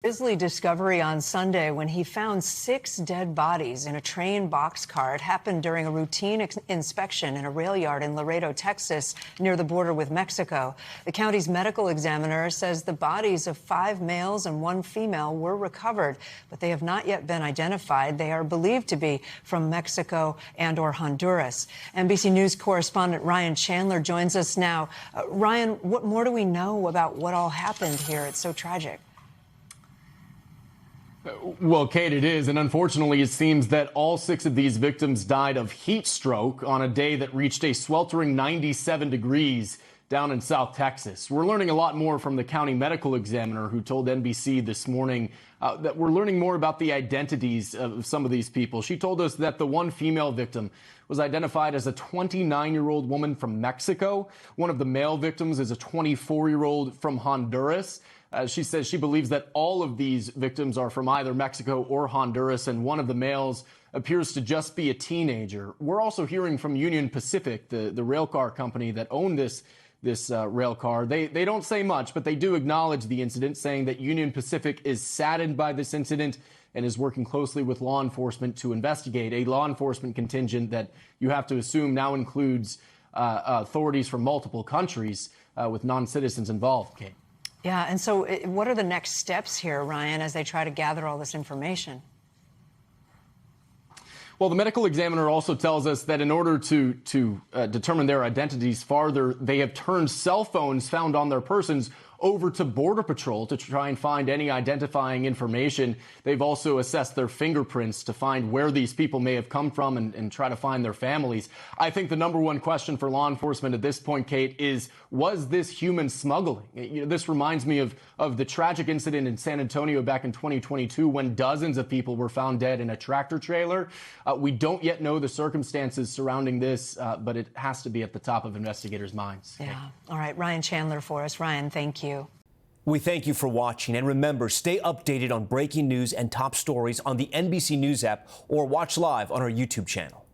Grisly discovery on Sunday when he found 6 dead bodies in a train boxcar. It happened during a routine inspection in a rail yard in Laredo, Texas, near the border with Mexico. The county's medical examiner says the bodies of 5 males and 1 female were recovered, but they have not yet been identified. They are believed to be from Mexico and or Honduras. NBC News correspondent Ryan Chandler joins us now. Ryan, what more do we know about what all happened here? It's so tragic. Well, Kate, it is. And unfortunately, it seems that all 6 of these victims died of heat stroke on a day that reached a sweltering 97 degrees down in South Texas. We're learning a lot more from the county medical examiner who told NBC this morning that we're learning more about the identities of some of these people. She told us that the 1 female victim was identified as a 29-year-old woman from Mexico. One of the male victims is a 24-year-old from Honduras. She says she believes that all of these victims are from either Mexico or Honduras, and one of the males appears to just be a teenager. We're also hearing from Union Pacific, the railcar company that owned this rail car. They don't say much, but they do acknowledge the incident, saying that Union Pacific is saddened by this incident and is working closely with law enforcement to investigate. A law enforcement contingent that you have to assume now includes authorities from multiple countries with non-citizens involved, Kate. Yeah, and so what are the next steps here, Ryan, as they try to gather all this information? Well, the medical examiner also tells us that in order to determine their identities farther, they have turned cell phones found on their persons over to Border Patrol to try and find any identifying information. They've also assessed their fingerprints to find where these people may have come from and try to find their families. I think the number one question for law enforcement at this point, Kate, is was this human smuggling? This reminds me of the tragic incident in San Antonio back in 2022 when dozens of people were found dead in a tractor trailer. We don't yet know the circumstances surrounding this, but it has to be at the top of investigators' minds. Yeah. Kate. All right. Ryan Chandler for us. Ryan, thank you. We thank you for watching, and remember, stay updated on breaking news and top stories on the NBC News app or watch live on our YouTube channel.